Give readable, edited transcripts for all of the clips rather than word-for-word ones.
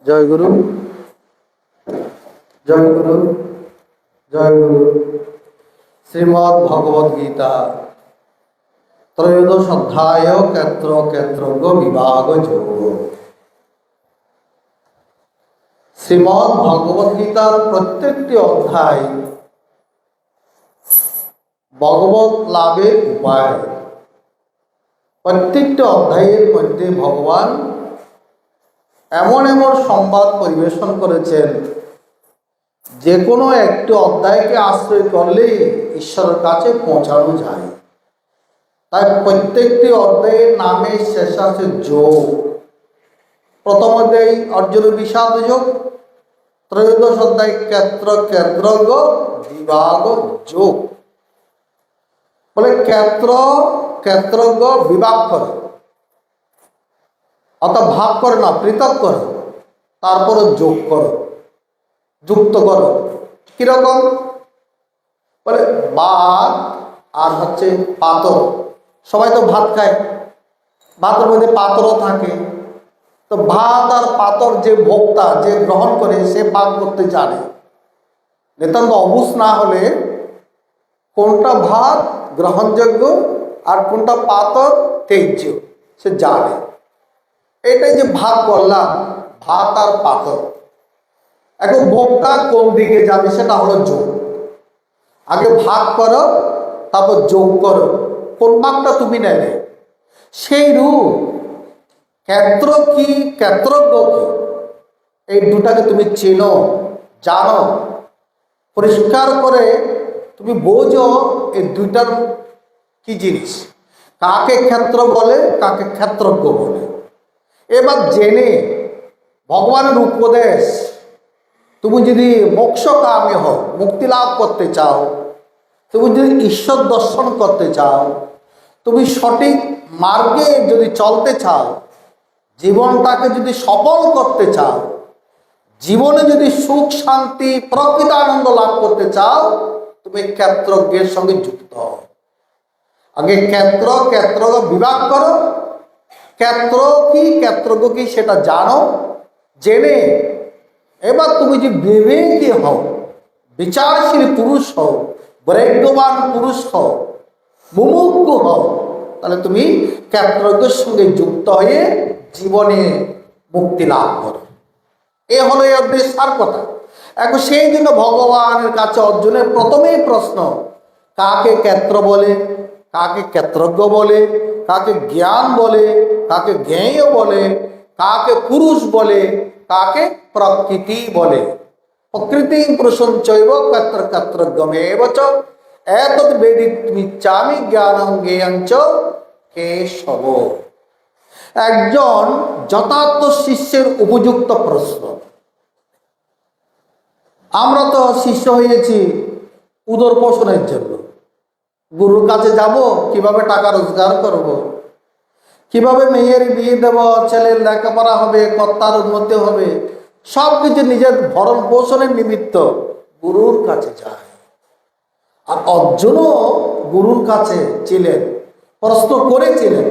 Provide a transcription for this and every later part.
জয় গুরু, জয় গুরু, জয় গুরু। শ্রীমদ্ ভগবদ গীতা ত্রয়োদশ অধ্যায় ক্ষেত্র ক্ষেত্রজ্ঞ বিভাগ যোগ। শ্রীমদ্ ভগবদ গীতার প্রত্যেকটি অধ্যায় ভগবত লাভের উপায়। প্রত্যেকটি অধ্যায়ের মধ্যে ভগবান এমন এমন সংবাদ পরিবেশন করেছেন, যে কোনো একটি অধ্যায়কে আশ্রয় করলেই ঈশ্বরের কাছে পৌঁছানো যায়। তাই প্রত্যেকটি অধ্যায়ের নামে শেষ আছে যোগ। প্রথম অধ্যায় অর্জুন বিষাদ যোগ, ত্রয়োদশ অধ্যায় ক্ষেত্র ক্ষেত্রজ্ঞ বিভাগ যোগ। বলে ক্ষেত্র ক্ষেত্রজ্ঞ বিভাগ করে, অর্থাৎ ভাগ করে না, পৃথক করো, তারপরে যোগ করো, যুক্ত করো। কিরকম? বলে ভাত আর হচ্ছে পাতর। সবাই তো ভাত খায়, ভাতের মধ্যে পাতরও থাকে। তো ভাত আর পাতর যে ভোক্তা, যে গ্রহণ করে, সে ভাগ করতে জানে। নিতান্ত অবুঝ না হলে কোনটা ভাত গ্রহণযোগ্য আর কোনটা পাতর ত্যায্য সে জানে। এটাই যে ভাগ করলাম, ভাত আর পাতর। এখন ভোক্তা কোন দিকে যাবে সেটা হলো যোগ। আগে ভাগ করো, তারপর যোগ করো, কোন ভাগটা তুমি নেবে। সেই রূপ ক্ষেত্র কি ক্ষেত্রজ্ঞ কি, এই দুটাকে তুমি চেনো, জানো, পরিষ্কার করে তুমি বোঝো এই দুইটার কি জিনিস, কাকে ক্ষেত্র বলে, কাকে ক্ষেত্রজ্ঞ বলে। এবার জেনে ভগবানের উপদেশ, তুমি যদি মোক্ষকামী হও, মুক্তি লাভ করতে চাও, তুমি যদি ঈশ্বর দর্শন করতে চাও, তুমি সঠিক মার্গে যদি চলতে চাও, জীবনটাকে যদি সফল করতে চাও, জীবনে যদি সুখ শান্তি প্রকৃত আনন্দ লাভ করতে চাও, তুমি ক্ষেত্রজ্ঞের সঙ্গে যুক্ত হও। আগে ক্ষেত্র ক্ষেত্রজ্ঞ বিভাগ করো, ক্ষেত্র কি ক্ষেত্রজ্ঞ কি সেটা জানো। জেনে এবার তুমি যে বিবেকী হও, বিচারশীল পুরুষ হও, বৈরাগ্যবান পুরুষ হও, মুমুক্ষু হও, তাহলে তুমি ক্ষেত্রজ্ঞের সঙ্গে যুক্ত হয়ে জীবনে মুক্তি লাভ করো। এ হলো এই অধ্যায়ের সার কথা। এখন সেই জন্য ভগবানের কাছে অর্জুনের প্রথমেই প্রশ্ন, কাকে ক্ষেত্র বলে, কাকে ক্ষেত্রজ্ঞ বলে, কাকে জ্ঞান বলে, কাকে জ্ঞেয় বলে, কাকে পুরুষ বলে, কাকে প্রকৃতি বলে। প্রকৃতি পুরুষঞ্চৈব ক্ষেত্র ক্ষেত্রজ্ঞমেব চ এতদ্ বেদিতুমিচ্ছামি জ্ঞানং জ্ঞেয়ঞ্চ কেশব। একজন যথার্থ শিষ্যের উপযুক্ত প্রশ্ন। আমরা তো শিষ্য হয়েছি উদর পোষণের জন্য। গুরুর কাছে যাব, কিভাবে টাকা রোজগার করব, কিভাবে মেয়ের বিয়ে দেব, ছেলের লেখাপড়া হবে, কর্তার উন্নতি হবে, সব কিছু নিজের ভরণ পোষণের নিমিত্ত গুরুর কাছে যায়। আর অর্জুনও গুরুর কাছে ছিলেন, প্রশ্ন করেছিলেন।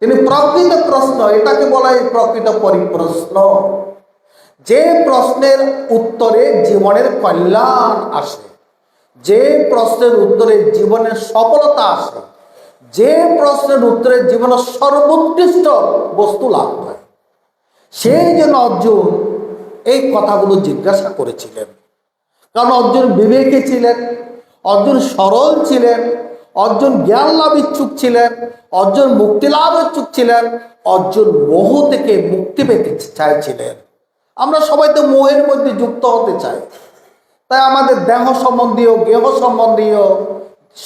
তিনি প্রকৃত প্রশ্ন, এটাকে বলা হয় প্রকৃত পরিপ্রশ্ন। যে প্রশ্নের উত্তরে জীবনের কল্যাণ আসে, যে প্রশ্নের উত্তরে জীবনের সফলতা আসে, যে প্রশ্নের উত্তরে জীবনের সর্বোৎকৃষ্ট বস্তু লাভ হয়, সেই জন্য অর্জুন এই কথাগুলো জিজ্ঞাসা করেছিলেন। কারণ অর্জুন বিবেকী ছিলেন, অর্জুন সরল ছিলেন, অর্জুন জ্ঞান লাভ ইচ্ছুক ছিলেন, অর্জুন মুক্তি লাভ ইচ্ছুক ছিলেন, অর্জুন মোহ থেকে মুক্তি পেতে চাইছিলেন। আমরা সবাই তো মোহের মধ্যে যুক্ত হতে চাই। তাই আমাদের দেহ সম্বন্ধীয়, গেহ সম্বন্ধীয়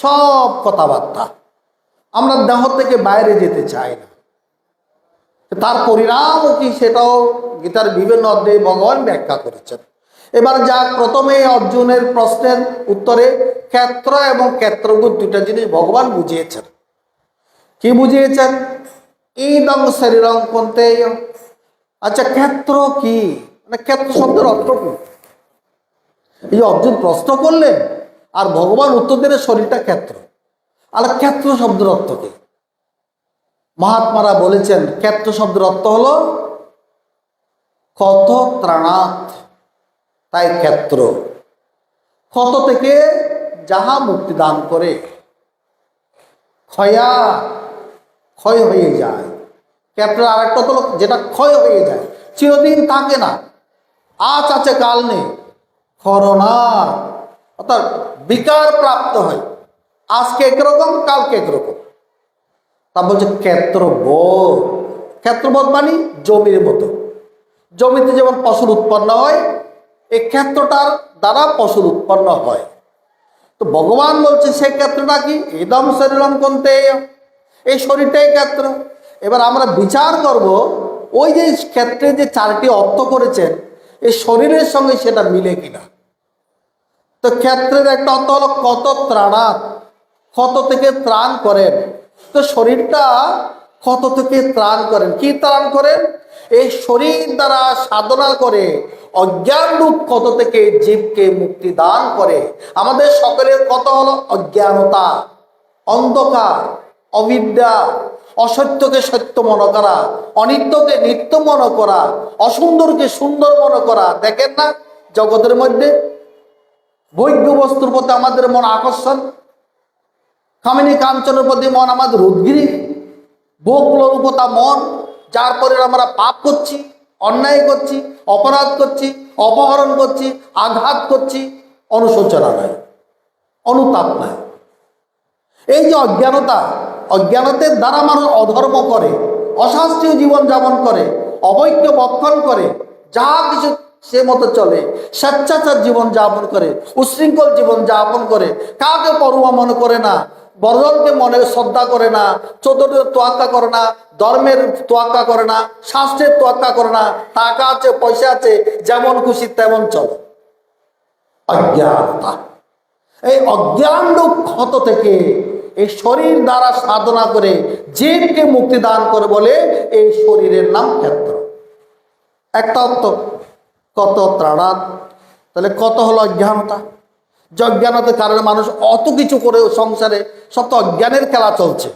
সব কথাবার্তা, আমরা দেহ থেকে বাইরে যেতে চাই না। তার পরিণামও কি, সেটাও গীতার বিভিন্ন অধ্যায়ে ভগবান ব্যাখ্যা করেছেন। এবার যা প্রথমে অর্জুনের প্রশ্নের উত্তরে ক্ষেত্র এবং ক্ষেত্রজ্ঞ দুটা জিনিস ভগবান বুঝিয়েছেন। কি বুঝিয়েছেন? ইদং শরীরং কৌন্তেয়। আচ্ছা, ক্ষেত্র কি, মানে ক্ষেত্র শব্দের অর্থ কি? এই যে অর্জুন প্রশ্ন করলেন আর ভগবান উত্তর দিলেন শরীরটা ক্ষেত্র। আর ক্ষেত্র শব্দের অর্থ কি? মহাত্মারা বলেছেন ক্ষেত্র শব্দের অর্থ হলো কত ত্রাণাৎ, তাই ক্ষেত্র। ক্ষত থেকে যাহা মুক্তি দান করে, ক্ষয়া ক্ষয় হয়ে যায়। ক্ষেত্রের আরেকটা তো যেটা ক্ষয় হয়ে যায়, চিরদিন থাকে না, আজ আছে কাল নেই, করোনা অর্থাৎ বিকার প্রাপ্ত হয়, আজকে একরকম কালকে একরকম। তা বলছে ক্ষেত্রবোধ। ক্ষেত্রবোধ মানে জমির মতো, জমিতে যেমন ফসল উৎপন্ন হয়, এই ক্ষেত্রটার দ্বারা ফসল উৎপন্ন হয়। তো ভগবান বলছে সেই ক্ষেত্রটা কি, ইদম শরীরম কন্তে, এই শরীরটাই ক্ষেত্র। এবার আমরা বিচার করব, ওই যে ক্ষেত্রে যে চারটি অর্থ করেছেন, এই শরীরের সঙ্গে সেটা মিলে কিনা। তো ক্ষেত্রের একটা অর্থ হলো কত ত্রাণাৎ, ক্ষত থেকে ত্রাণ করেন। তো শরীরটা ক্ষত থেকে ত্রাণ করেন, কি ত্রাণ করেন? এই শরীর দ্বারা সাধনা করে অজ্ঞান রূপ ক্ষত থেকে জীবকে মুক্তি দান করে। আমাদের সকলের কত হলো অজ্ঞানতা, অন্ধকার, অবিদ্যা, অসত্যকে সত্য মনে করা, অনিত্যকে নিত্য মনে করা, অসুন্দরকে সুন্দর মনে করা। দেখেন না জগতের মধ্যে বৈজ্ঞ বস্তুর প্রতি আমাদের মন আকর্ষণ, কামিনী কাঞ্চনের প্রতি মন আমাদের উদ্গিরি, ভোগলোলুপতা মন, যার পরে আমরা পাপ করছি, অন্যায় করছি, অপরাধ করছি, অপহরণ করছি, আঘাত করছি, অনুশোচনা নাই, অনুতাপ নাই। এই যে অজ্ঞানতা, অজ্ঞানতার দ্বারা মানুষ অধর্ম করে, অশাস্ত্রীয় জীবন যাপন করে, অবৈজ্ঞ বক্ষণ করে, যা কিছু সে মতো চলে, স্বেচ্ছাচার জীবন যাপন করে, উশৃঙ্খল জীবন যাপন করে, কাউকে পরোয়া মনে করে না, বড়জনকে মনে শ্রদ্ধা করে না, চতুর্থের তোয়াক্কা করে না, ধর্মের তোয়াক্কা করে না, শাস্ত্রের তোয়াক্কা করে না, টাকা আছে পয়সা আছে, যেমন খুশি তেমন চলে। অজ্ঞানতা। এই অজ্ঞান রূপ ক্ষত থেকে এই শরীর দ্বারা সাধনা করে জীবকে মুক্তি দান করে বলে এই শরীরের নাম ক্ষেত্র। একটা অর্থ কত ত্রাণাৎ। তাহলে কত হলো অজ্ঞানতা। যে অজ্ঞানতার কারণে মানুষ অত কিছু করে সংসারে, সব তো অজ্ঞানের খেলা চলছে।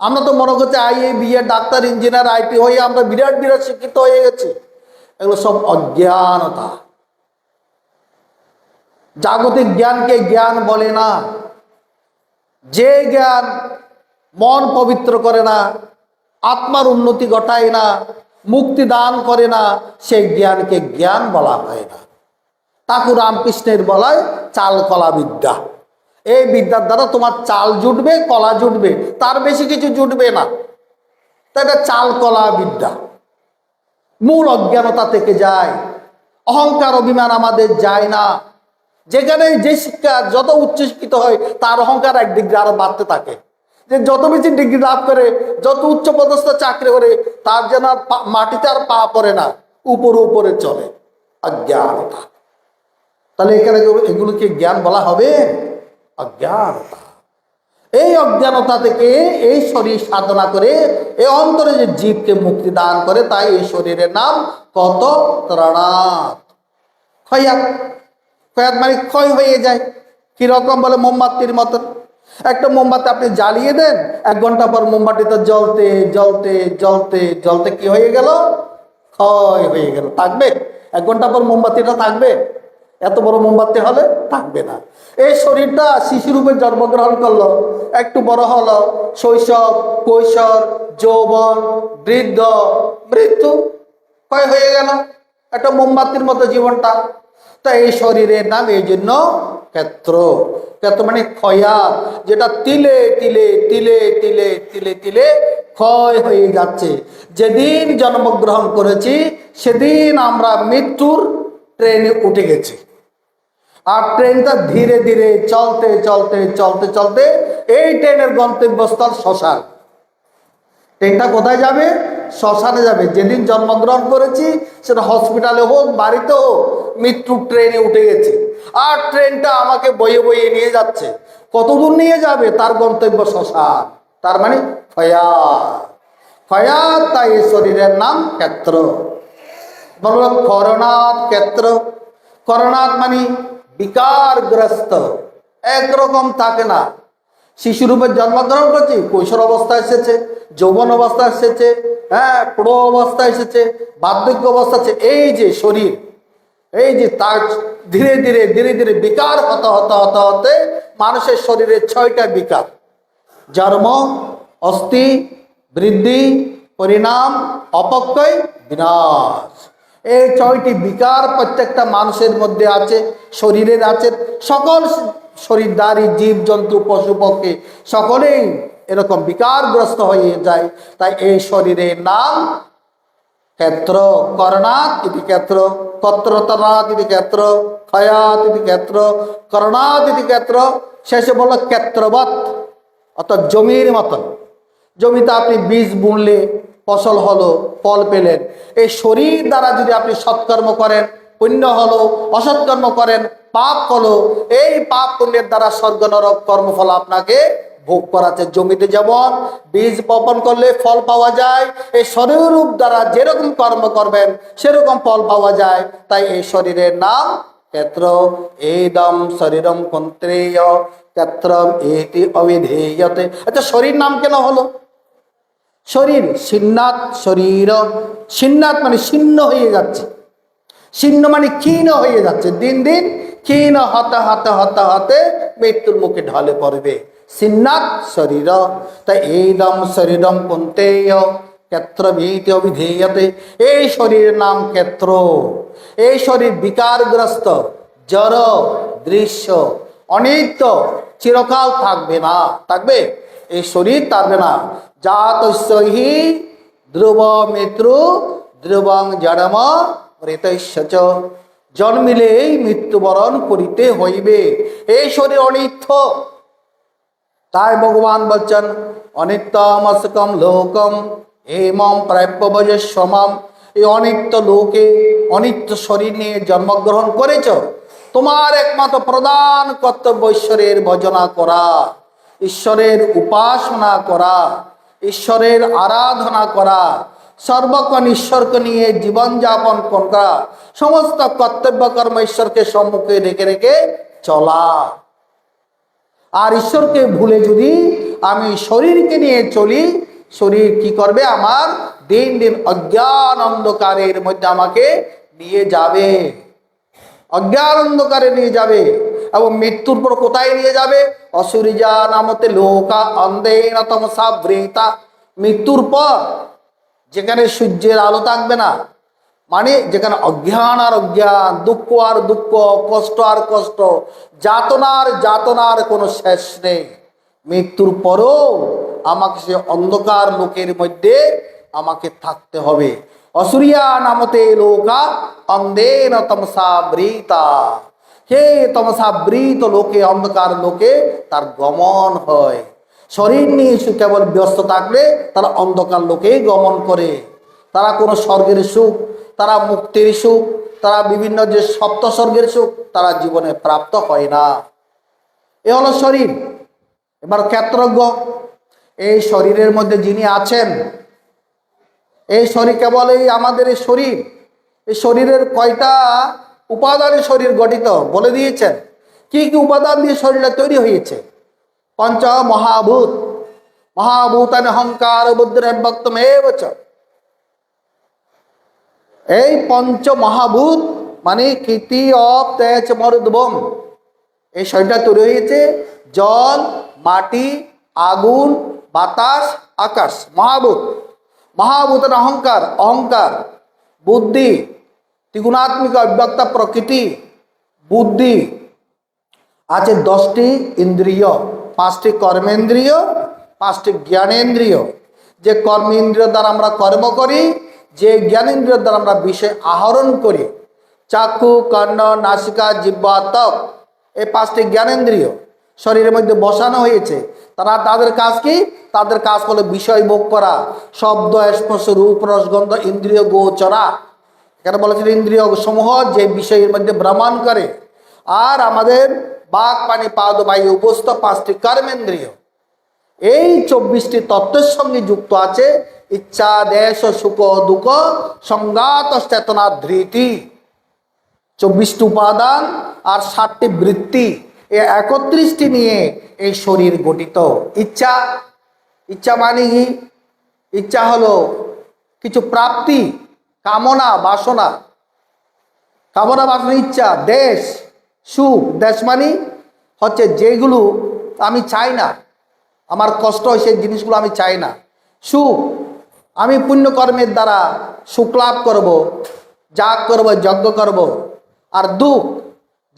আমরা তো মনে করছি IA BA doctor engineer IT হয়ে আমরা বিরাট বিরাট শিক্ষিত হয়ে গেছি। এগুলো সব অজ্ঞানতা। জাগতিক জ্ঞানকে জ্ঞান বলে না। যে জ্ঞান মন পবিত্র করে না, আত্মার উন্নতি ঘটায় না, মুক্তি দান করে না, সেই জ্ঞানকে জ্ঞান বলা হয় না। ঠাকুর রামকৃষ্ণের বলায় চাল কলা বিদ্যা। এই বিদ্যার দ্বারা তোমার চাল জুটবে, কলা জুটবে, তার বেশি কিছু জুটবে না। তাই এটা চাল কলা বিদ্যা। মূল অজ্ঞানতা থেকে যায়, অহংকার অভিমান আমাদের যায় না। যেখানে যে শিক্ষা যত উচ্চ শিক্ষিত হয় তার অহংকার এক ডিগ্রি আরো বাড়তে থাকে। যে যত বেশি ডিগ্রি লাভ করে, যত উচ্চ পদস্থ চাকরি করে, তার যেন মাটিতে আর পা পড়ে না, উপরে উপরে চলে। অজ্ঞানতা। তাহলে এখানে এগুলোকে জ্ঞান বলা হবে? অজ্ঞানতা। এই অজ্ঞানতা থেকে এই শরীর সাধনা করে এই অন্তরে যে জীবকে মুক্তি দান করে, তাই এই শরীরের নাম কত ত্রাণাৎ। ক্ষয়াত। ক্ষয়াত মানে ক্ষয় হয়ে যায়। কিরকম বলে মোমবাতির মতন। একটা মোমবাতি আপনি জ্বালিয়ে দেন, 1 ঘন্টা পর মোমবাতিটা জ্বলতে জ্বলতে জ্বলতে জ্বলতে কি হয়ে গেল? ক্ষয় হয়ে গেল। থাকবে? 1 ঘন্টা পর মোমবাতিটা থাকবে? এত বড় মোমবাতি হলে থাকবে না। এই শরীরটা শিশুরূপে জন্মগ্রহণ করলো, একটু বড় হলো, শৈশব, কৈশোর, যৌবন, বৃদ্ধ, মৃত্যু, ক্ষয় হয়ে গেল। একটা মোমবাতির মতো জীবনটা। তাই এই শরীরের নাম এই জন্য ক্ষেত্র। ক্ষেত্র মানে ক্ষয়াত, যেটা তিলে তিলে তিলে তিলে তিলে তিলে ক্ষয় হয়ে যাচ্ছে। যেদিন জন্মগ্রহণ করেছি সেদিন আমরা মৃত্যুর ট্রেনে উঠে গেছি। আর ট্রেনটা ধীরে ধীরে চলতে চলতে চলতে চলতে এই ট্রেনের গন্তব্যস্থল শ্মশান। ট্রেনটা কোথায় যাবে? শ্মশানে যাবে। যেদিন জন্মগ্রহণ করেছি সেটা হসপিটালে হোক, বাড়িতে হোক, মৃত্যু ট্রেনে উঠে গেছে। আর ট্রেনটা আমাকে বয়ে বয়ে নিয়ে যাচ্ছে। কতদূর নিয়ে যাবে? তার গন্তব্য শ্মশান। তার মানে ক্ষয়াত। ক্ষয়াত, তাই এই শরীরের নাম ক্ষেত্র। বলল করোনাথ ক্ষেত্র। করোনাথ মানে বিকারগ্রস্ত, একরকম থাকে না। শিশুরূপে জন্মগ্রহণ করছি, কৈশোর অবস্থা এসেছে, যৌবন অবস্থা এসেছে, হ্যাঁ প্রো অবস্থা এসেছে, বার্ধক্য অবস্থা আছে। এই যে শরীর, এই যে তার ধীরে ধীরে ধীরে ধীরে বিকার হতে হতে হতে হতে মানুষের শরীরে 6টা বিকার: জন্ম, অস্থি, বৃদ্ধি, পরিণাম, অপক্ষয়, বিনাশ। এই 6টি বিকার প্রত্যেকটা মানুষের মধ্যে আছে, শরীরের আছে। সকল শরীরধারী জীব জন্তু পশু পক্ষী সকলেই এরকম বিকারগ্রস্ত হয়ে যায়। তাই এই শরীরের নাম ক্ষেত্র। করণাৎ ইতি ক্ষেত্র, কত্রতনাৎ ইতি ক্ষেত্র, ক্ষয়াৎ ইতি ক্ষেত্র, করণাৎ ইতি ক্ষেত্র। শেষে বলল ক্ষেত্রবৎ, অর্থাৎ জমির মতন। জমিতে আপনি বীজ বুনলে ফসল হলো, ফল পেলেন। এই শরীর দ্বারা যদি আপনি সৎকর্ম করেন, পুণ্য হলো, অসৎকর্ম করেন, পাপ হলো। এই পাপ পুণ্যের দ্বারা স্বর্গ নরক কর্মফল আপনাকে ভোগ করাচ্ছে। জমিতে যেমন বীজ বপন করলে ফল পাওয়া যায়, এই শরীর রূপ দ্বারা যেরকম কর্ম করবেন সেরকম ফল পাওয়া যায়। তাই এই শরীরের নাম ক্ষেত্র। এদম শরীরম কন্ত্রেয় ক্ষেত্রম এতি অবিধেয়তে। আচ্ছা, শরীর নাম কেন হলো? শরীর ছিন্নাত, শরীর ছিন্নাত মানে ছিন্ন হয়ে যাচ্ছে। ছিন্ন মানে ক্ষীণ হয়ে যাচ্ছে, দিন দিন ক্ষীণ হতে হতে হতে হতে মৃত্যুর মুখে ঢলে পড়বে। ছিন্নাত শরীর। তাই এইদম শরীরম কন্তেয় ক্ষেত্র ভীতি অবিধেয়তে। এই শরীরের নাম ক্ষেত্র। এই শরীর বিকারগ্রস্ত, জড়, দৃশ্য, অনিত্য, চিরকাল থাকবে না। থাকবে? এই শরীর থাকবে না। জাতস্যহি ধ্রুব মৃত্যু ধ্রুবং জড়ম মৃতস্য। জন্মিলেই মৃত্যুবরণ করিতে হইবে। এই শরীর অনিত্য। তাই ভগবান বলছেন অনিত্যম অসকম লোকম হেমম প্রাপ্যবজস্বমম। এই অনিত্য লোকে অনিত্য শরীর নিয়ে জন্মগ্রহণ করেছ। তোমার একমাত্র প্রধান কর্তব্য ঈশ্বরের ভজনা করা, ঈশ্বরের উপাসনা করা, ঈশ্বরের আরাধনা করা, সর্বক্ষণ ঈশ্বরকে নিয়ে জীবনযাপন করা, সমস্ত কর্তব্য কর্ম ঈশ্বরকে সম্মুখে রেখে রেখে চলা। আর ঈশ্বরকে ভুলে যদি আমি শরীরকে নিয়ে চলি, শরীর কি করবে? আমার দিন দিন অজ্ঞান অন্ধকারের মধ্যে আমাকে নিয়ে যাবে, অজ্ঞান অন্ধকারে নিয়ে যাবে। এবং মৃত্যুর পর কোথায় নিয়ে যাবে? অসুরিজা নামতে লোকা অন্ধেন তমসা বৃতা। মৃত্যুর পর যেখানে সূর্যের আলো থাকবে না, মানে যেখানে অজ্ঞান আর অজ্ঞান, দুঃখ আর দুঃখ, কষ্ট আর কষ্ট, যাতনার যাতনার কোনো শেষ নেই। মৃত্যুর পরও আমাকে সে অন্ধকার লোকের মধ্যে আমাকে থাকতে হবে। অসুরিয়া নামতে লোকা অন্ধেন তমসা বৃতা। হে তমসাবৃত লোকে, অন্ধকার লোকে তার গমন হয়। শরীর নিয়ে কেবল ব্যস্ত থাকলে তারা অন্ধকার লোকেই গমন করে। তারা কোনো স্বর্গের সুখ, তারা মুক্তির সুখ, তারা বিভিন্ন যে সপ্ত স্বর্গের সুখ তারা জীবনে প্রাপ্ত হয় না। এ হলো শরীর। এবার ক্ষেত্রজ্ঞ, এই শরীরের মধ্যে যিনি আছেন, এই শরীর কেবল এই আমাদের এই শরীর, এই শরীরের কয়টা উপাদানে শরীর গঠিত বলে দিয়েছেন। কি কি উপাদান দিয়ে শরীরটা তৈরি হয়েছে? পঞ্চ মহাভূত, মহাভূতানি অহংকার বুদ্ধির্ব্যক্তমেব চ। এই পঞ্চ মহাভূত মানে কৃতি অপ তেজ মরুদ্ভম। এই শরীরটা তৈরি হয়েছে জল, মাটি, আগুন, বাতাস, আকাশ, মহাভূত। মহাভূতের অহংকার, অহংকার, বুদ্ধি, ত্রিগুণাত্মিক অব্যক্তা প্রকৃতি, বুদ্ধি আছে 10টি ইন্দ্রিয়, 5টি কর্মেন্দ্রিয়, 5টি জ্ঞানেন্দ্রিয়। যে কর্মেন্দ্রিয় দ্বারা আমরা কর্ম করি, যে জ্ঞানেন্দ্রিয় দ্বারা আমরা বিষয় আহরণ করি, চাক্ষু, কর্ণ, নাসিকা, জিহ্বা, ত্বক, এই 5টি জ্ঞানেন্দ্রিয় শরীরের মধ্যে বসানো হয়েছে। তাদের কাজ কি? তাদের কাজ হলো বিষয় ভোগ করা, শব্দ, স্পর্শ, রূপ, রসগন্ধ, ইন্দ্রিয় গোচরা। এখানে বলেছিল ইন্দ্রিয় সমূহ যে বিষয়ের মধ্যে ভ্রমণ করে। আর আমাদের বাক, পানি, পাদ, বায়ু, উপস্থ 5টি কর্মেন্দ্রিয়। এই 24টি তত্ত্বের সঙ্গে যুক্ত আছে ইচ্ছা, দেশ, সুখ, দুঃখ, সংঘাত, চেতনা, ধৃতি। 24টি উপাদান আর 60টি বৃত্তি, এই 31টি নিয়ে এই শরীর গঠিত। ইচ্ছা, ইচ্ছা মানে কি? ইচ্ছা হলো কিছু প্রাপ্তি, কামনা বাসনা, কামনা বাসনা, ইচ্ছা, দেশ, সুখ। দেশ মানে হচ্ছে যেগুলো আমি চাই না, আমার কষ্ট হয় সেই জিনিসগুলো আমি চাই না। সুখ, আমি পুণ্যকর্মের দ্বারা সুখ লাভ করব, যাগ করব, যজ্ঞ করব। আর দুঃখ,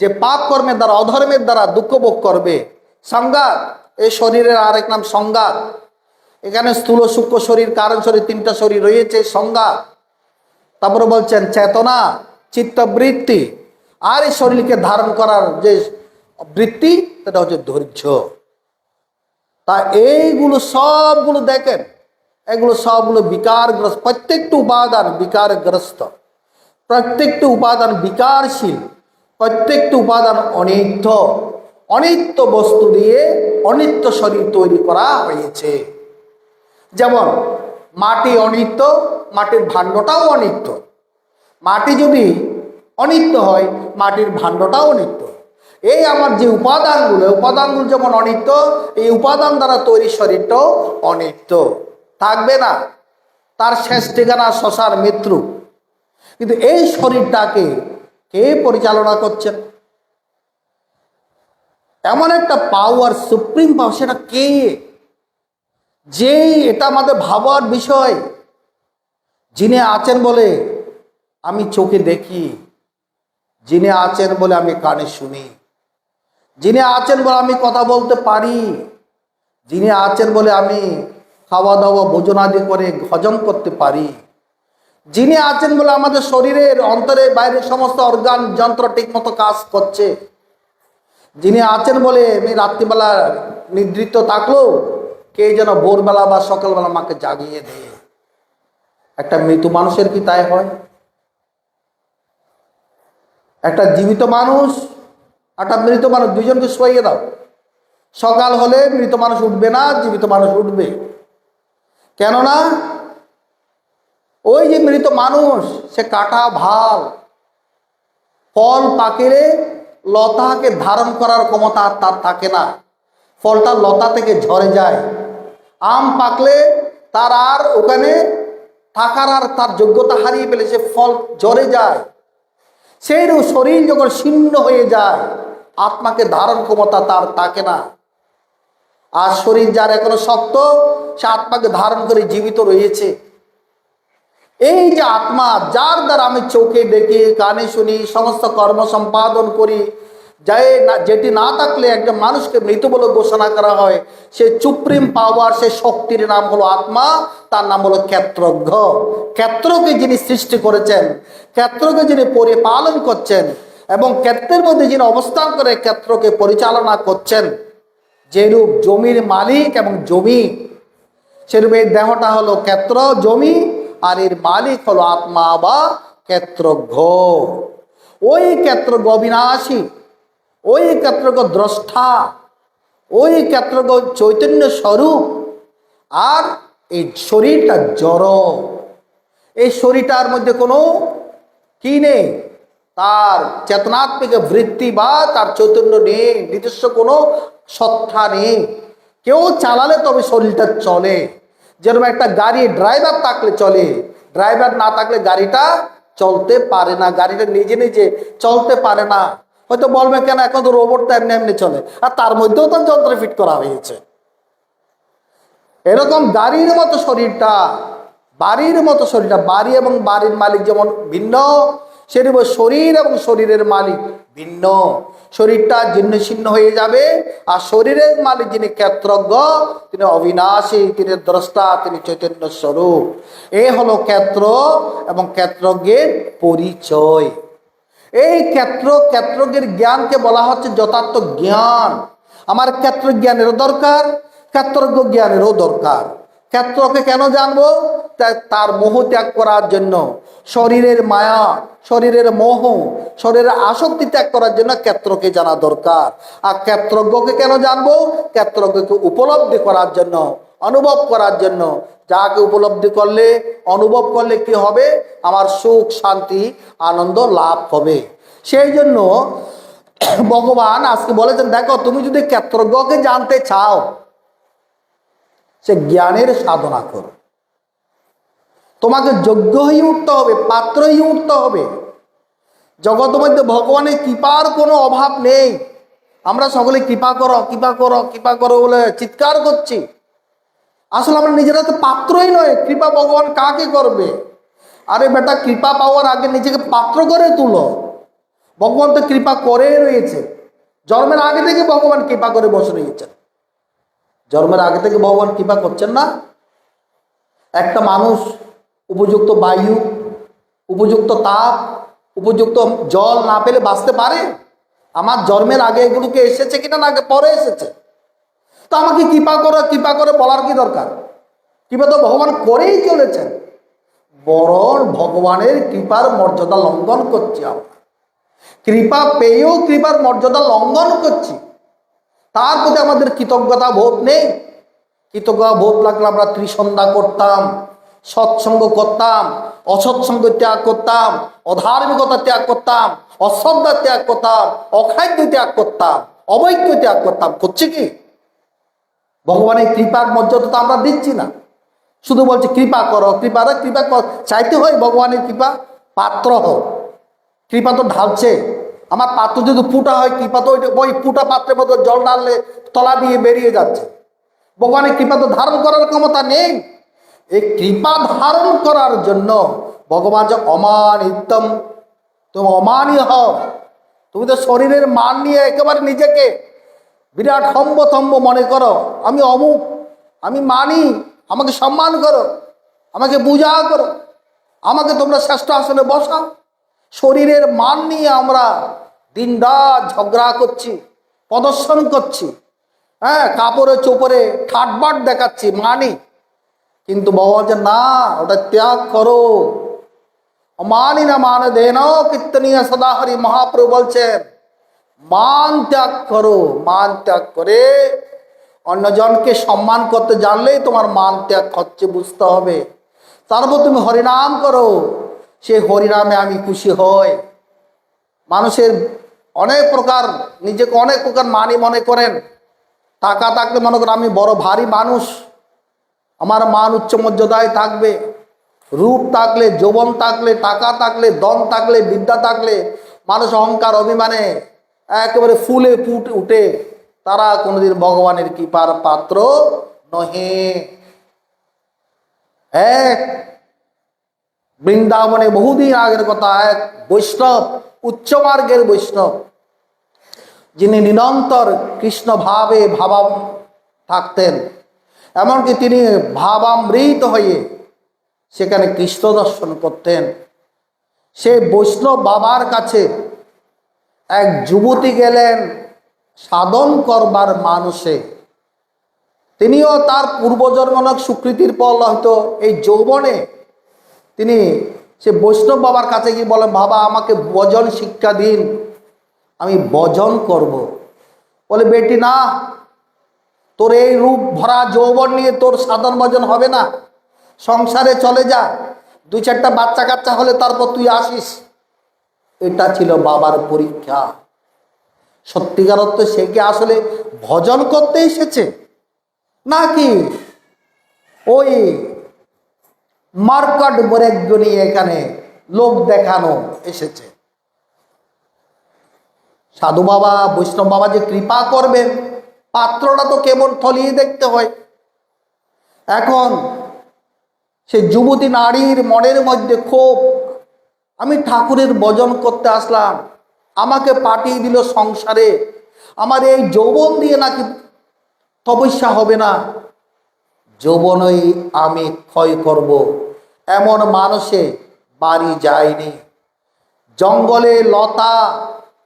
যে পাপ কর্মের দ্বারা, অধর্মের দ্বারা দুঃখ ভোগ করবে। সংঘাত, এই শরীরের আরেক নাম সংঘাত। এখানে স্থূল সূক্ষ্ম শরীর, কারণ শরীর, তিনটা শরীর রয়েছে, সংঘাত। তারপরে বলছেন চেতনা, চিত্তবৃত্তি। আর এই শরীরকে ধারণ করার যে বৃত্তি, সেটা হচ্ছে ধৈর্য। তা এইগুলো সবগুলো দেখেন, এগুলো সবগুলো বিকারগ্রস্ত। প্রত্যেকটা উপাদান বিকারগ্রস্ত, প্রত্যেকটা উপাদান বিকারশীল, প্রত্যেকটা উপাদান অনিত্য। অনিত্য বস্তু দিয়ে অনিত্য শরীর তৈরি করা হয়েছে। যেমন মাটি অনিত্য, মাটির ভাণ্ডটাও অনিত্য। মাটি যদি অনিত্য হয়, মাটির ভাণ্ডটাও অনিত্য। এই আমার যে উপাদানগুলো যেমন অনিত্য, এই উপাদান দ্বারা তৈরি শরীরটাও অনিত্য, থাকবে না। তার শেষ ঠিকানা শ্মশান, মৃত্যু। কিন্তু এই শরীরটাকে কে পরিচালনা করছেন? এমন একটা পাওয়ার, সুপ্রিম পাওয়ার, সেটা কে? যে এটা আমাদের ভাবার বিষয়। যিনি আছেন বলে আমি চোখে দেখি, যিনি আছেন বলে আমি কানে শুনি, যিনি আছেন বলে আমি কথা বলতে পারি, যিনি আছেন বলে আমি খাওয়া দাওয়া ভোজনাদি করে হজম করতে পারি, যিনি আছেন বলে আমাদের শরীরের অন্তরে বাইরে সমস্ত অর্গান যন্ত্র ঠিক মতো কাজ করছে, যিনি আছেন বলে আমি রাত্রিবেলা নিদ্রিত থাকলেও কে যেন ভোরবেলা বা সকালবেলা আমাকে জাগিয়ে দেয়। একটা মৃত মানুষের কি তাই হয়? একটা জীবিত মানুষ, একটা মৃত মানুষ, দুজনকে শোয়াইয়ে দাও, সকাল হলে মৃত মানুষ উঠবে না, জীবিত মানুষ উঠবে। কেননা ওই যে মৃত মানুষ, সে কাটা ভাল, ফল পাকিলে লতাকে ধারণ করার ক্ষমতা আর তার থাকে না, ফলটা লতা থেকে ঝরে যায়। আম পাকলে তার আর ওখানে থাকার আর তার যোগ্যতা হারিয়ে ফেলে, সে ফল ঝরে যায়। সেই শরীর যখন শীর্ণ হয়ে যায়, আত্মাকে ধারণ ক্ষমতা তার থাকে না। আর শরীর যার এখনো শক্ত, সে আত্মাকে ধারণ করে জীবিত রয়েছে। এই যে আত্মা, যার দ্বারা আমি চোখে দেখি, কানে শুনি, সমস্ত কর্ম সম্পাদন করি, যেটি না থাকলে একজন মানুষকে মৃত বলে ঘোষণা করা হয়, সে সুপ্রিম পাওয়ার, সে শক্তির নাম হলো আত্মা, তার নাম হলো ক্ষেত্রজ্ঞ। ক্ষেত্রকে যিনি সৃষ্টি করেছেন, ক্ষেত্রকে যিনি পরিপালন করছেন, এবং ক্ষেত্রের মধ্যে যিনি অবস্থান করে ক্ষেত্রকে পরিচালনা করছেন, যেরূপ জমির মালিক এবং জমি, সেরূপ এই দেহটা হলো ক্ষেত্র, জমি, আর এর মালিক হলো আত্মা বা ক্ষেত্রজ্ঞ। ওই ক্ষেত্রজ্ঞ অবিনাশী, ওই ক্ষেত্রজ্ঞ দ্রষ্টা, ওই ক্ষেত্রজ্ঞ চৈতন্য স্বরূপ। আর এই শরীরটা জড়, এই শরীরটার মধ্যে কোনো কি নেই, তার চেতনাত্মিক বৃত্তি বা তার চৈতন্য নেই, নিজস্ব কোনো সত্তা নেই। কেউ চালালে তবে শরীরটা চলে। যেরকম একটা গাড়ি ড্রাইভার থাকলে চলে, ড্রাইভার না থাকলে গাড়িটা চলতে পারে না, গাড়িটা নিজে নিজে চলতে পারে না। হয়তো বলবে কেন, এখন তো রোবট তো এমনি এমনি চলে, আর তার মধ্যেও তো যন্ত্র ফিট করা হয়েছে। এরকম গাড়ির মতো শরীরটা, বাড়ির মতো শরীরটা, বাড়ি এবং বাড়ির মালিক যেমন ভিন্ন, সেরূপ শরীর এবং শরীরের মালিক ভিন্ন। শরীরটা জীর্ণশীর্ণ হয়ে যাবে, আর শরীরের মালিক যিনি ক্ষেত্রজ্ঞ, তিনি অবিনাশী, তিনি দ্রষ্টা, তিনি চৈতন্য স্বরূপ। এ হলো ক্ষেত্র এবং ক্ষেত্রজ্ঞের পরিচয়। এই ক্ষেত্রজ্ঞের জ্ঞানকে বলা হচ্ছে যথার্থ জ্ঞান। আমার ক্ষেত্র জ্ঞানেরও দরকার, ক্ষেত্রজ্ঞ জ্ঞানেরও দরকার। ক্ষেত্রকে কেন জানবো? তার মোহ ত্যাগ করার জন্য, শরীরের মায়া, শরীরের মোহ, শরীরের আসক্তি ত্যাগ করার জন্য ক্ষেত্রকে জানা দরকার। আর ক্ষেত্রজ্ঞকে কেন জানবো? ক্ষেত্রজ্ঞকে উপলব্ধি করার জন্য, অনুভব করার জন্য। যাকে উপলব্ধি করলে, অনুভব করলে কি হবে? আমার সুখ, শান্তি, আনন্দ লাভ হবে। সেই জন্য ভগবান আজকে বলেছেন, দেখো তুমি যদি ক্ষেত্রজ্ঞকে জানতে চাও, সে জ্ঞানের সাধনা করো, তোমাকে যোগ্য হয়ে উঠতে হবে, পাত্র হয়ে উঠতে হবে। জগতের মধ্যে ভগবানের কৃপার কোনো অভাব নেই। আমরা সকলে কৃপা করো, কৃপা করো, কৃপা করো বলে চিৎকার করছি। আসলে আমরা নিজেরা তো পাত্রই নয়। কৃপা ভগবান কাকে করবে? আরে বেটা, কৃপা পাওয়ার আগে নিজেকে পাত্র করে তুলো। ভগবান তো কৃপা করে রয়েছে। জন্মের আগে থেকে ভগবান কৃপা করে বসে রয়েছেন। জন্মের আগে থেকে ভগবান কৃপা করছেন না? একটা মানুষ উপযুক্ত বায়ু, উপযুক্ত তাপ, উপযুক্ত জল না পেলে বাঁচতে পারে? আমার জন্মের আগে এগুলোকে এসেছে কিনা, না পরে এসেছে? তো আমাকে কৃপা করো, কৃপা করে বলার কি দরকার? কৃপা তো ভগবান করেই চলেছেন। বরং ভগবানের কৃপার মর্যাদা লঙ্ঘন করছি আমরা। কৃপা পেয়েও কৃপার মর্যাদা লঙ্ঘন করছি। তার প্রতি আমাদের কৃতজ্ঞতা বোধ নেই। কৃতজ্ঞতা বোধ লাগলে আমরা ত্রিসন্ধ্যা করতাম, সৎসঙ্গ করতাম, অসৎসঙ্গ ত্যাগ করতাম, অধার্মিকতা ত্যাগ করতাম, অশ্রদ্ধা ত্যাগ করতাম, অখাদ্য ত্যাগ করতাম, অবৈক্য ত্যাগ করতাম। করছি কি? ভগবানের কৃপার মর্যাদা তো আমরা দিচ্ছি না। শুধু বলছে কৃপা করো, কৃপা চাইতে হয় ভগবানের কৃপা। পাত্র হোক, কৃপা তো ঢালছে। আমার পাত্র যদি ফুটা হয়, কৃপা তো ওই ফুটা পাত্রের মধ্যে জল ঢাললে তলা দিয়ে বেরিয়ে যাচ্ছে। ভগবানের কৃপা তো ধারণ করার ক্ষমতা নেই। এই কৃপা ধারণ করার জন্য ভগবান যে অমানিত্যম, তুমি অমানি হও। তুমি তো শরীরের মান নিয়ে একেবারে নিজেকে বিরাট হম্বতম্ব মনে করো। আমি অমুক, আমি মানি, আমাকে সম্মান করো, আমাকে পূজা করো, আমাকে তোমরা শ্রেষ্ঠ আসনে বসাও। শরীরের মান নিয়ে আমরা দিন রাত ঝগড়া করছি, প্রদর্শন করছি। হ্যাঁ, কাপড়ে চোপড়ে ঠাটবাট দেখাচ্ছি, মানি। কিন্তু বাবা যে না, ওটা ত্যাগ করো। মানি না মান দেন কীর্তনীয় সদাহরি মহাপ্রভু বলছেন, মান ত্যাগ করো। মান ত্যাগ করে অন্যজনকে সম্মান করতে জানলেই তোমার মান ত্যাগ হচ্ছে বুঝতে হবে। তারপর তুমি হরিনাম করো, সে হরিনামে আমি খুশি হই। মানুষের অনেক প্রকার, নিজেকে অনেক প্রকার মানি মনে করেন। টাকা থাকলে মনে করেন আমি বড় ভারী মানুষ, আমার মান উচ্চ মর্যাদায় থাকবে। রূপ থাকলে, যৌবন থাকলে, টাকা থাকলে, দম থাকলে, বিদ্যা থাকলে মানুষ অহংকার অভিমানে একেবারে ফুলে ফুটে উঠে। তারা কোনোদিন ভগবানের কৃপার পাত্র নহে। এক বৃন্দাবনে বহুদিন আগের কথা, এক বৈষ্ণব, উচ্চ মার্গের বৈষ্ণব, যিনি নিরন্তর কৃষ্ণ ভাবে ভাবা থাকতেন। এমনকি তিনি ভাবামৃত হয়ে সেখানে কৃষ্ণ দর্শন করতেন। সে বৈষ্ণব বাবার কাছে এক যুবতী গেলেন সাধন করবার মানুষে। তিনিও তার পূর্বজন্মনক স্বীকৃতির ফল হয়তো এই যৌবনে তিনি সে বৈষ্ণব বাবার কাছে গিয়ে বলেন, বাবা আমাকে ভজন শিক্ষা দিন, আমি ভজন করব। বলে, বেটি না, তোর এই রূপ ভরা যৌবন নিয়ে তোর সাধন ভজন হবে না। সংসারে চলে যা, 2-4টা বাচ্চা কাচ্চা হলে তারপর তুই আসিস। এটা ছিল বাবার পরীক্ষা। সত্যিকার অর্থে সে কি আসলে ভজন করতে এসেছে, নাকি ওই মার্কেট বরেগ্য নিয়ে এখানে লোক দেখানো এসেছে? সাধু বাবা, বৈষ্ণব বাবা যে কৃপা করবেন, পাত্রটা তো কেবল থলিয়ে দেখতে হয়। এখন সে যুবতী নারীর মনের মধ্যে ক্ষোভ, আমি ঠাকুরের ভজন করতে আসলাম, আমাকে পাঠিয়ে দিল সংসারে, আমার এই যৌবন দিয়ে নাকি তপস্যা হবে না, যৌবনই আমি ক্ষয় করব, এমন মানুষে বাড়ি যায়নি। জঙ্গলে লতা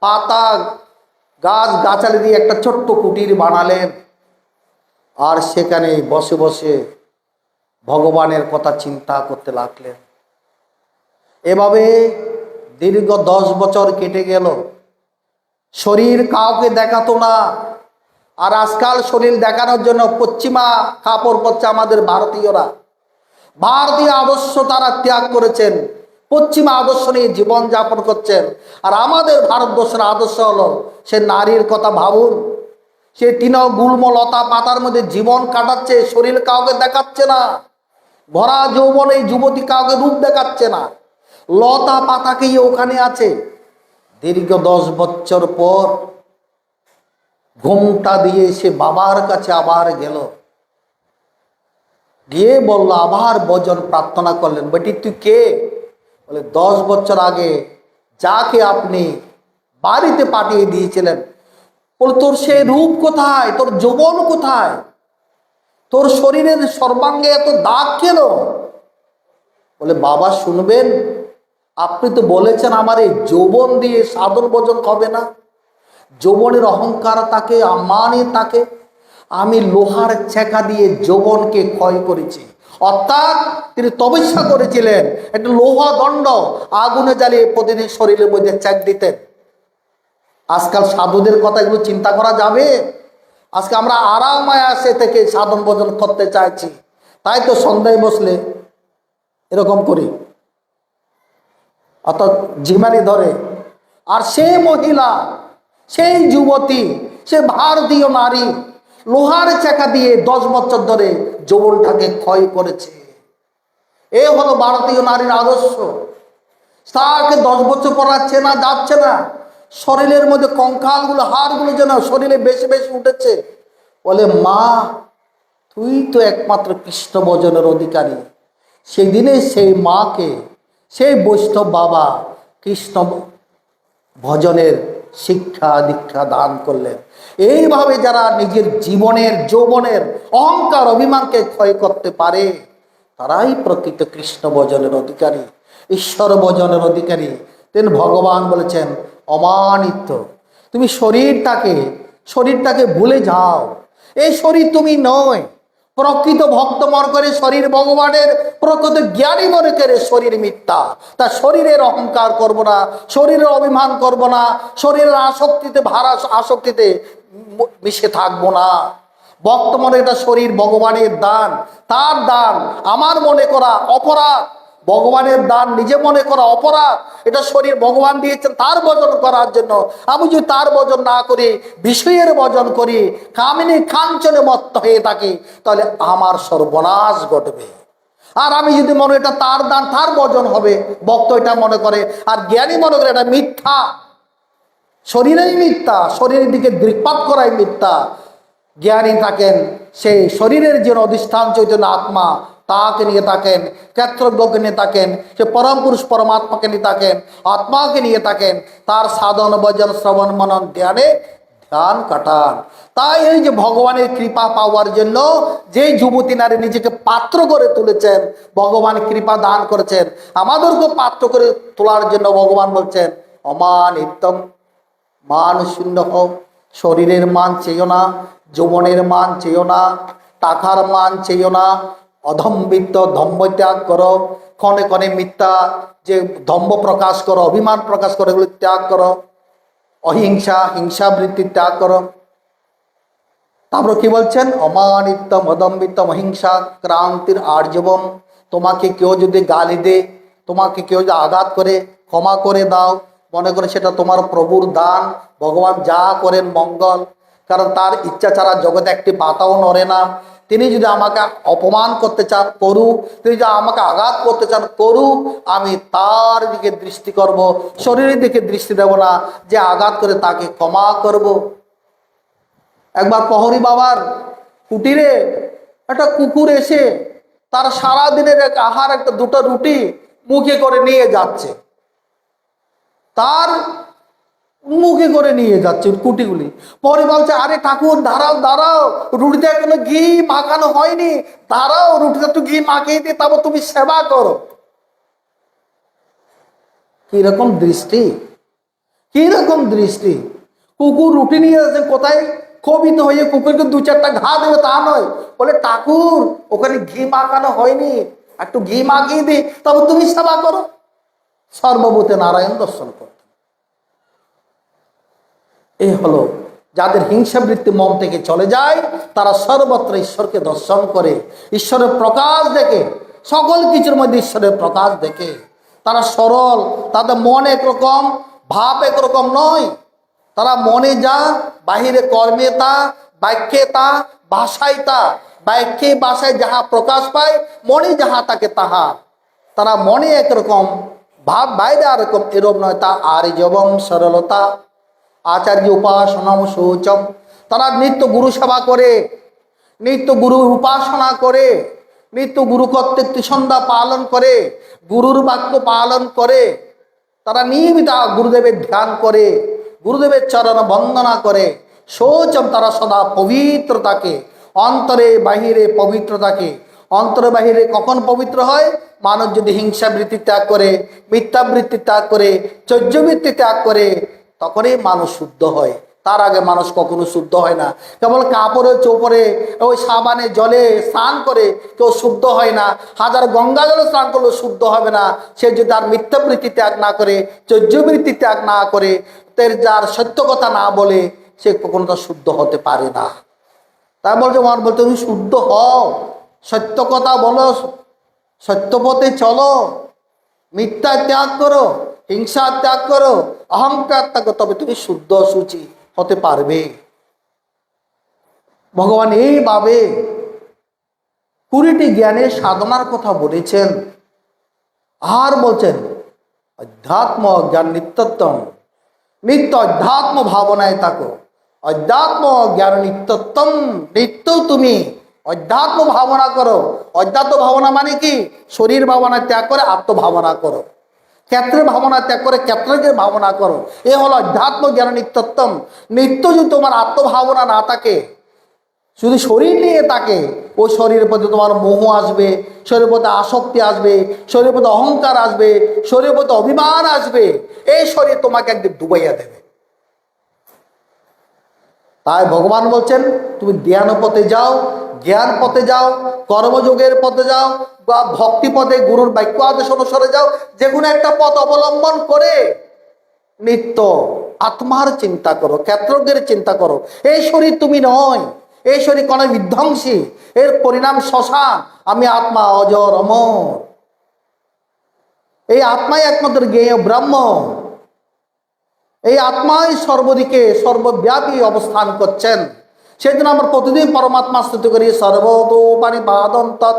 পাতা গাছ গাছালি দিয়ে একটা ছোট্ট কুটির বানালেন, আর সেখানে বসে বসে ভগবানের কথা চিন্তা করতে লাগলেন। এভাবে দীর্ঘ 10 বছর কেটে গেল। শরীর কাউকে দেখাতো না। আর আজকাল শরীর দেখানোর জন্য পশ্চিমা কাপড় পরছে আমাদের ভারতীয়রা। ভারতীয় আদর্শ তারা ত্যাগ করেছেন, পশ্চিমা আদর্শ নিয়ে জীবন যাপন করছেন। আর আমাদের ভারতবর্ষের আদর্শ হলো, সে নারীর কথা ভাবুন, সে তৃণ গুল্ম লতা পাতার মধ্যে জীবন কাটাচ্ছে, শরীর কাউকে দেখাচ্ছে না। ভরা যৌবনে এই যুবতী কাউকে রূপ দেখাচ্ছে না, লতা পাতাকেই ওখানে আছে। দীর্ঘ 10 বছর পর ঘুমটা দিয়ে সে বাবার কাছে আবার গেল, গিয়ে বলল, আবার ভজন প্রার্থনা করলেন, বেটি তুই কে? বলে 10 বছর আগে যাকে আপনি বাড়িতে পাঠিয়ে দিয়েছিলেন। বলে তোর সেই রূপ কোথায়, তোর যৌবন কোথায়, তোর শরীরের সর্বাঙ্গে এত দাগ কেন? বলে বাবা শুনবেন, আপনি তো বলেছেন আমার এই যৌবন দিয়ে সাধন ভজন হবে না, যৌবনের অহংকার তাকে, আমানে তাকে, আমি লোহার ছেঁকা দিয়ে যৌবনকে ক্ষয় করেছি। অর্থাৎ তিনি তপস্যা করেছিলেন, একটা লোহা দণ্ড আগুনে জ্বালিয়ে প্রতিদিন শরীরের মধ্যে চেক দিতেন। আজকাল সাধুদের কথা এগুলো চিন্তা করা যাবে? আজকে আমরা আরামায় আসে থেকে সাধন ভজন করতে চাইছি, তাই তো সন্ধ্যায় বসলে এরকম করি, অর্থাৎ ঝিমানি ধরে। আর সে মহিলা, সেই যুবতী, সে ভারতীয় নারী লোহার চাকা দিয়ে 10 বছর ধরে যৌবনটাকে ক্ষয় করেছে। এ হলো ভারতীয় নারীর আদর্শ। তাকে 10 বছর পড়াচ্ছে না, যাচ্ছে না, শরীরের মধ্যে কঙ্কালগুলো, হাড়গুলো যেন শরীরে বেশি বেশি উঠেছে। বলে মা তুই তো একমাত্র কৃষ্ণ ভজনের অধিকারী। সেই দিনে সেই মাকে সেই বৈষ্ণব বাবা কৃষ্ণ ভজনের শিক্ষা দীক্ষা দান করলেন। এইভাবে যারা নিজের জীবনের যৌবনের অহংকার অভিমানকে ক্ষয় করতে পারে, তারাই প্রকৃত কৃষ্ণ ভজনের অধিকারী, ঈশ্বর ভজনের অধিকারী। তিনি ভগবান বলেছেন অমানিত্য। তুমি শরীরটাকে ভুলে যাও, এই শরীর তুমি নয়। প্রকৃত ভক্ত মনে করে শরীর ভগবানের, প্রকৃত জ্ঞানী মনে করে শরীর মিথ্যা। তা শরীরের অহংকার করব না, শরীরের অভিমান করব না, শরীরের আসক্তিতে মিশে থাকবো না। ভক্ত মনে এটা শরীর ভগবানের দান, তার দান আমার মনে করা অপরাধ। ভগবানের দান নিজে মনে করা অপরাধ। এটা শরীর ভগবান দিয়েছেন তার ভজন করার জন্য। আমি যদি তার ভজন না করি, বিষয়ের ভজন করি, কামিনী কাঞ্চনে মত্ত হয়ে থাকি, তাহলে আমার সর্বনাশ ঘটবে। আর আমি যদি মনে এটা তার দান, তার ভজন হবে, ভক্ত এটা মনে করে, আর জ্ঞানী মনে করে এটা মিথ্যা, শরীরেই মিথ্যা, শরীরের দিকে দৃকপাত করাই মিথ্যা। জ্ঞানী থাকেন সেই শরীরের যে অধিষ্ঠান চৈতন্য আত্মা, তাকে নিয়ে থাকেন, ক্ষেত্রজ্ঞকে নিয়ে থাকেন, সে পরম পুরুষ পরমাত্মাকে নিয়ে থাকেন, আত্মাকে নিয়ে থাকেন। তার সাধন ভজন শ্রবণ মনন ধ্যানে ধ্যান কাটান। তাই এই যে ভগবানের কৃপা পাওয়ার জন্য যে যুবতী নারী নিজেকে পাত্র করে তুলেছেন, ভগবান কৃপা দান করেছেন, আমাদেরকে পাত্র করে তোলার জন্য ভগবান বলছেন অমানিত্যম, মান শূন্য হও। শরীরের মান চেয়েও না, যৌবনের মান চেয়েও না, টাকার মান চেয়েও না। অধম্বিত ধম্ম ত্যাগ করো, ক্ষণে ক্ষণে মিথ্যা যে ধম্ম প্রকাশ করো, অভিমান প্রকাশ করো, এগুলো ত্যাগ করো। অহিংসা, হিংসাবৃত্তি ত্যাগ করো। তারপর কি বলছেন? অমানিত্যম অদম্বিতম অহিংসা ক্রান্তির আর্জবম। তোমাকে কেউ যদি গালি দে, তোমাকে কেউ যদি আঘাত করে, ক্ষমা করে দাও, মনে করে সেটা তোমার প্রভুর দান। ভগবান যা করেন মঙ্গল, কারণ তার ইচ্ছা ছাড়া জগতে একটি পাতাও নড়ে না। তিনি যদি আমাকে অপমান করতে চান করুক, তিনি যদি আমাকে আঘাত করতে চান করুক, আমি তার দিকে দৃষ্টি করব, শরীরের দিকে দৃষ্টি দেব না। যে আঘাত করে তাকে ক্ষমা করব। একবার প্রহরী বাবার কুটিরে একটা কুকুর এসে তার সারাদিনের এক আহার, একটা 2টা রুটি মুখে করে নিয়ে যাচ্ছে, তার মুখে করে নিয়ে যাচ্ছে কুটিগুলি। পরে বলছে, আরে ঠাকুর দাঁড়াও দাঁড়াও, রুটিতে এখনো ঘি মাখানো হয়নি, দাঁড়াও, রুটিতে একটু ঘি মাখিয়ে দিয়ে তারপর তুমি সেবা করো। কিরকম দৃষ্টি, কিরকম দৃষ্টি! কুকুর রুটি নিয়ে যাচ্ছে, কোথায় ক্ষোভিত হয়ে কুকুরকে 2-4টা ঘা দেবে তা নয়, বলে ঠাকুর ওখানে ঘি মাখানো হয়নি, একটু ঘি মাখিয়ে দিই, তারপর তুমি সেবা করো। সর্বভূতে নারায়ণ দর্শন করো। এই হলো যাদের হিংসাবৃত্তি মন থেকে চলে যায়, তারা সর্বত্র ঈশ্বরকে দর্শন করে, ঈশ্বরের প্রকাশ দেখে, সকল কিছুর মধ্যে ঈশ্বরের প্রকাশ দেখে। তারা সরল, তাদের মন একরকম, ভাব একরকম নয়। তারা মনে যা, বাহিরে কর্মে তা, বাক্যে তা, ভাষায় তা। বাক্যে ভাষায় যাহা প্রকাশ পায়, মনে যাহা তাকে তাহা। তারা মনে একরকম, ভাব বাইরে আরকম, এরম নয়। তা আর্যবম সরলতা আচার্য উপাসনম শৌচম। তারা নিত্য গুরু সেবা করে, নিত্য গুরু উপাসনা করে, নিত্য গুরু কর্তৃক সন্ধ্যা পালন করে, গুরুর বাক্য পালন করে। তারা নিয়মিত গুরুদেবের ধ্যান করে, গুরুদেবের চরণ বন্দনা করে। শৌচম, তারা সদা পবিত্র থাকে, অন্তরে বাহিরে পবিত্র থাকে। অন্তরে বাহিরে কখন পবিত্র হয়? মানুষ যদি হিংসাবৃত্তি ত্যাগ করে, মিথ্যাবৃত্তি ত্যাগ করে, চৌর্যবৃত্তি ত্যাগ করে, তখনই মানুষ শুদ্ধ হয়। তার আগে মানুষ কখনো শুদ্ধ হয় না। কেবল কাপড়ে চোপড়ে ওই সাবানে জলে স্নান করে কেউ শুদ্ধ হয় না। হাজার গঙ্গা জলে স্নান করলেও শুদ্ধ হবে না। সে যদি তার মিথ্যাবৃত্তি ত্যাগ না করে, চৌর্যবৃত্তি ত্যাগ না করে, যার সত্য কথা না বলে, সে কখনো তা শুদ্ধ হতে পারে না। তাই বলছে মহান বলতে, তুমি শুদ্ধ হও, সত্য কথা বলো, সত্য পথে চলো, মিথ্যা ত্যাগ করো, হিংসা ত্যাগ করো, অহংকার ত্যাগ করো, তবে তুমি শুদ্ধ সূচি হতে পারবে। ভগবান এইভাবে 20টি জ্ঞানের সাধনার কথা বলেছেন। আর বলছেন অধ্যাত্ম জ্ঞান নিত্যত্বম, নিত্য অধ্যাত্ম ভাবনায় থাকো। অধ্যাত্ম জ্ঞান নিত্যত্বম, নিত্য তুমি অধ্যাত্ম ভাবনা করো। অধ্যাত্ম ভাবনা মানে কি? শরীর ভাবনা ত্যাগ করে আত্মভাবনা করো, ক্ষেত্রের ভাবনা ত্যাগ করে ক্ষেত্রের ভাবনা করো। এ হলো অধ্যাত্ম জ্ঞান নিত্যত্বম। নিত্য যদি তোমার আত্মভাবনা না থাকে, শুধু শরীর নিয়ে থাকে, ওই শরীরের প্রতি তোমার মোহ আসবে, শরীরের প্রতি আসক্তি আসবে, শরীরের প্রতি অহংকার আসবে, শরীরের প্রতি অভিমান আসবে। এই শরীর তোমাকে একদিন ডুবাইয়া দেবে। তাই ভগবান বলছেন তুমি জ্ঞান পথে যাও, জ্ঞান পথে যাও, কর্মযোগের পথে যাও, বা ভক্তি পথে গুরুর বাক্য আদেশ অনুসারে যাও। যে কোনো একটা পথ অবলম্বন করে নিত্য আত্মার চিন্তা করো, ক্ষেত্রজ্ঞের চিন্তা করো। এই শরীর তুমি নয়, এই শরীর কোনো বিধ্বংসী, এর পরিণাম শ্মশান। আমি আত্মা অজর অমর, এই আত্মাই একমাত্র জ্ঞেয় ব্রহ্ম। এই আত্মাই সর্বদিকে সর্বব্যাপী অবস্থান করছেন। সেজন্য আমরা প্রতিদিন পরমাত্মা স্তুতি করি, সর্বতোপানি বাদন তৎ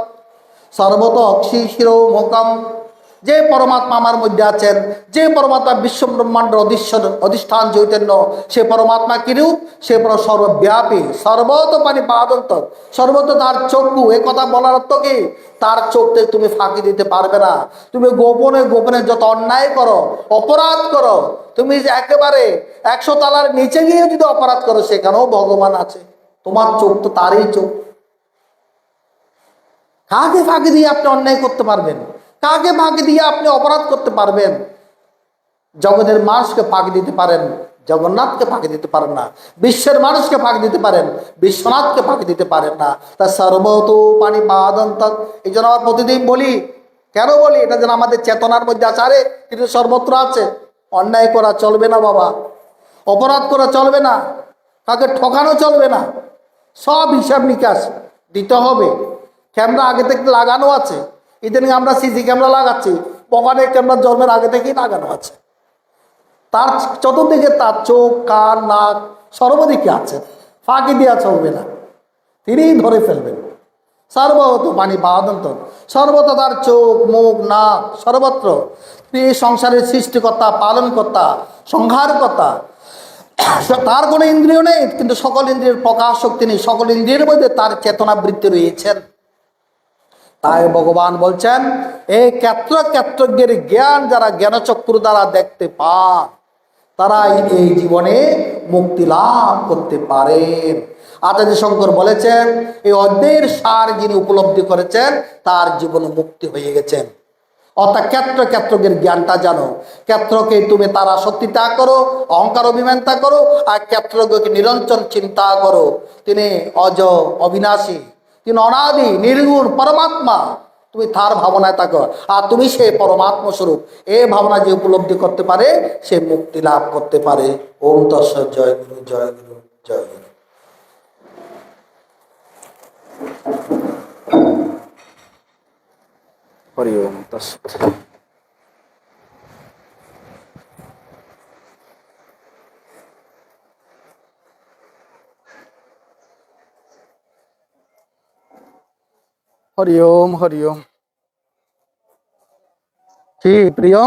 সর্বত অক্ষি শিরো মোকম। যে পরমাত্মা আমার মধ্যে আছেন, যে পরমাত্মা বিশ্ব ব্রহ্মাণ্ডের অধিষ্ঠান চৈতন্য, সে পরমাত্মা কিরূপ? সে সর্বব্যাপী, সর্বতোপানি বাদন তৎ, সর্বত তার চক্ষু। এ কথা বলার অর্থ কি? তার চোখতে তুমি ফাঁকি দিতে পারবে না। তুমি গোপনে গোপনে যত অন্যায় করো, অপরাধ করো, তুমি একেবারে 100 তলার নিচে গিয়ে যদি অপরাধ করো, সেখানেও ভগবান আছে। তোমার চোখ তো তারই চোখ। কাকে ফাঁকি দিয়ে আপনি অন্যায় করতে পারবেন? কাকে ফাঁকি দিয়ে আপনি অপরাধ করতে পারবেন? জগতের মানুষকে ফাঁকি দিতে পারেন, জগন্নাথকে ফাঁকি দিতে পারেন না। বিশ্বের মানুষকে ফাঁকি দিতে পারেন, বিশ্বনাথকে ফাঁকি দিতে পারেন না। তা সর্বতো পানি বাদন্ত। এই জন্য আমার প্রতিদিন বলি, কেন বলি? এটা যেন আমাদের চেতনার মধ্যে আছে। আরে কিন্তু সর্বত্র আছে। অন্যায় করা চলবে না বাবা, অপরাধ করা চলবে না, কাকে ঠকানো চলবে না। সব হিসাব নিকাশ দিতে হবে। ক্যামেরা আগে থেকে লাগানো আছে। ইদানিং আমরা সিসি ক্যামেরা লাগাচ্ছি, পকেটে ক্যামেরা জন্মের আগে থেকেই লাগানো আছে। তার চতুর্দিকে তার চোখ, কান, নাক সর্বদিকে আছে। ফাঁকি দেওয়া চলবে না, তিনিই ধরে ফেলবেন। সর্বত পানি বাদন্ত, সর্বত তার চোখ, মুখ, নাক সর্বত্র। তিনি সংসারের সৃষ্টিকর্তা, পালনকর্তা, সংহারকর্তা। তার কোনো ইন্দ্রিয় নেই, কিন্তু সকল ইন্দ্রিয়ের প্রকাশক তিনি। সকল ইন্দ্রিয়ের মধ্যে তার চেতনা বৃত্তি রয়েছেন। তাই ভগবান বলছেন এই ক্ষেত্রজ্ঞের জ্ঞান যারা জ্ঞানচক্ষুর দ্বারা দেখতে পান, তারাই এই জীবনে মুক্তি লাভ করতে পারেন। আচার্য শঙ্কর বলেছেন এই অধ্যায়ের সার যিনি উপলব্ধি করেছেন, তার জীবনে মুক্তি হয়ে গেছেন। অর্থাৎ ক্ষেত্রজ্ঞের জ্ঞানটা জানো। ক্ষেত্রকে তুমি তারা সত্যি ত্যাগ করো, অহংকার অভিমান ত্যাগ করো, আর ক্ষেত্রজ্ঞকে নিরঞ্জন চিন্তা করো। তিনি অজ, অবিনাশী, তিনি অনাদি, নির্গুণ পরমাত্মা। তুমি তার ভাবনায় থাকো, আর তুমি সে পরমাত্মা স্বরূপ। এই ভাবনা যে উপলব্ধি করতে পারে, সে মুক্তি লাভ করতে পারে। ওম তৎসৎ। জয় গুরু, জয় গুরু, জয় গুরু। হরি ওম তৎসৎ। হরি ওম হরি ওম। কি প্রিয়?